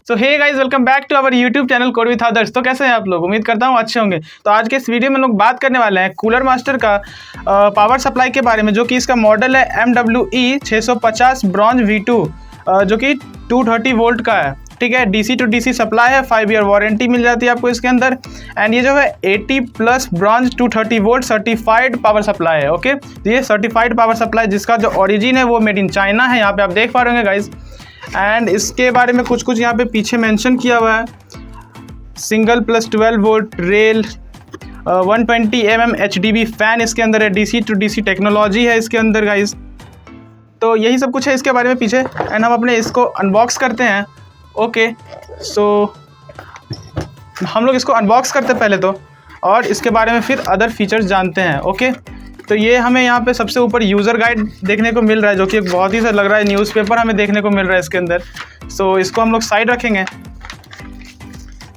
So hey guys, welcome back to our YouTube channel code with others. तो कैसे हैं आप लोग? उम्मीद करता हूँ अच्छे होंगे। तो आज के इस वीडियो में लोग बात करने वाले हैं कूलर मास्टर का पावर सप्लाई के बारे में, जो कि इसका मॉडल है MWE 650 ब्रॉन्ज V2 जो कि 230 वोल्ट का है। ठीक है, DC टू DC सप्लाई है, 5 ईयर वारंटी मिल जाती है आपको इसके अंदर। एंड ये जो है 80+ bronze 230 volt certified power supply है। ओके, तो ये सर्टिफाइड पावर सप्लाई जिसका जो ओरिजिन है वो मेड इन चाइना है। यहाँ पे आप देख पा रहे होंगे गाइज। एंड इसके बारे में कुछ यहाँ पे पीछे मेंशन किया हुआ है। Single plus 12 volt rail, 120 mm HDB fan इसके अंदर है, DC टू DC टेक्नोलॉजी है इसके अंदर गाइज। तो यही सब कुछ है इसके बारे में पीछे। एंड हम अपने इसको अनबॉक्स करते हैं। ओके, सो हम लोग इसको अनबॉक्स करते हैं पहले तो, और इसके बारे में फिर अदर फीचर्स जानते हैं। ओके, तो ये हमें यहाँ पे सबसे ऊपर यूज़र गाइड देखने को मिल रहा है, जो कि एक बहुत ही सा लग रहा है न्यूज़पेपर हमें देखने को मिल रहा है इसके अंदर। सो इसको हम लोग साइड रखेंगे।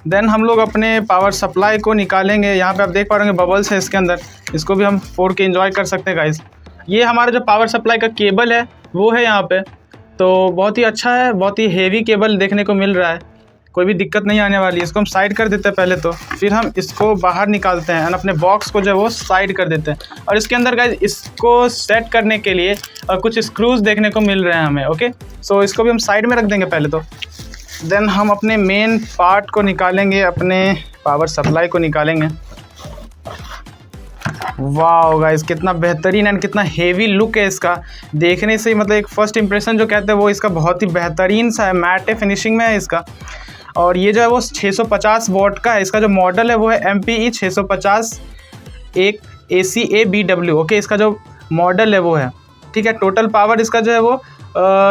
देन हम लोग अपने पावर सप्लाई को निकालेंगे। यहाँ पे आप देख पा रहे होंगे बबल्स है इसके अंदर, इसको भी हम फोड़ के एंजॉय कर सकते हैं गाइस। ये हमारा जो पावर सप्लाई का केबल है वो है यहाँ पे। तो बहुत ही अच्छा है, बहुत ही हेवी केबल देखने को मिल रहा है, कोई भी दिक्कत नहीं आने वाली है। इसको हम साइड कर देते हैं पहले तो, फिर हम इसको बाहर निकालते हैं और अपने बॉक्स को जो है वो साइड कर देते हैं। और इसके अंदर गाइस इसको सेट करने के लिए कुछ स्क्रूज देखने को मिल रहे हैं हमें। ओके, सो इसको भी हम साइड में रख देंगे पहले तो। देन हम अपने मेन पार्ट को निकालेंगे, अपने पावर सप्लाई को निकालेंगे। वाह गाइस, कितना बेहतरीन एंड कितना हेवी लुक है इसका। देखने से ही मतलब एक फर्स्ट इंप्रेशन जो कहते हैं वो इसका बहुत ही बेहतरीन सा है, मैट फिनिशिंग में है इसका। और ये जो है वो 650 वॉट का है। इसका जो मॉडल है वो है MPE 650 एक ACABW। ओके, इसका जो मॉडल है वो है। ठीक है, टोटल पावर इसका जो है वो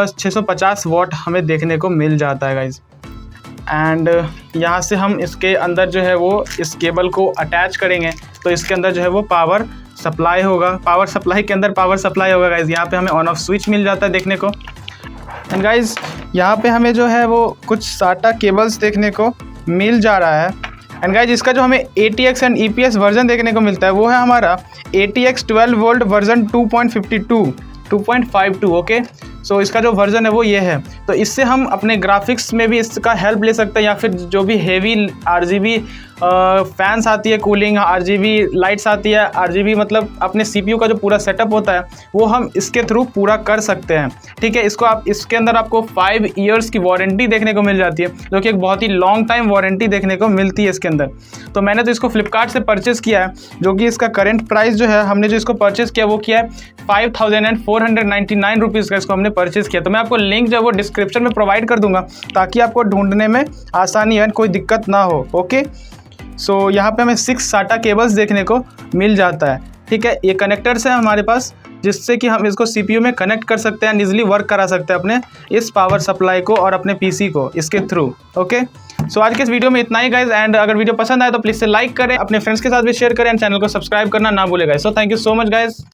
650 वॉट हमें देखने को मिल जाता है गाइज। एंड यहाँ से हम इसके अंदर जो है वो इस केबल को अटैच करेंगे, तो इसके अंदर जो है वो पावर सप्लाई होगा। पावर सप्लाई के अंदर पावर सप्लाई होगा गाइज। यहाँ पे हमें ऑन ऑफ स्विच मिल जाता है देखने को। एंड गाइज यहाँ पे हमें जो है वो कुछ SATA केबल्स देखने को मिल जा रहा है। एंड गाइज इसका जो हमें ATX एंड EPS वर्जन देखने को मिलता है वो है हमारा ATX 12 वोल्ट वर्जन 2.52। ओके, सो इसका जो वर्जन है वो ये है। तो इससे हम अपने ग्राफिक्स में भी इसका हेल्प ले सकते हैं, या फिर जो भी हेवी RGB फैंस आती है, कूलिंग RGB लाइट्स आती है, RGB मतलब अपने CPU का जो पूरा सेटअप होता है वो हम इसके थ्रू पूरा कर सकते हैं। ठीक है, इसके अंदर आपको 5 ईयर्स की वारंटी देखने को मिल जाती है, जो कि एक बहुत ही लॉन्ग टाइम वारंटी देखने को मिलती है इसके अंदर। तो मैंने तो इसको फ्लिपकार्ट से परचेज़ किया है, जो कि इसका करेंट प्राइस जो है हमने जो इसको परचेज़ किया वो किया है 5499 रुपीज़ का इसको हमने परचेज़ किया। तो मैं आपको लिंक जो है वो डिस्क्रिप्शन में प्रोवाइड कर दूंगा, ताकि आपको ढूंढने में आसानी है, कोई दिक्कत ना हो। ओके, सो यहाँ पे हमें 6 SATA केबल्स देखने को मिल जाता है। ठीक है, ये कनेक्टर्स हैं हमारे पास, जिससे कि हम इसको CPU में कनेक्ट कर सकते हैं, ईजिली वर्क करा सकते हैं अपने इस पावर सप्लाई को और अपने PC को इसके थ्रू। ओके, सो आज के इस वीडियो में इतना ही गाइज। एंड अगर वीडियो पसंद आए तो प्लीज़ से लाइक करें, अपने फ्रेंड्स के साथ भी शेयर करें, एंड चैनल को सब्सक्राइब करना ना भूलें guys. So thank you so much guys.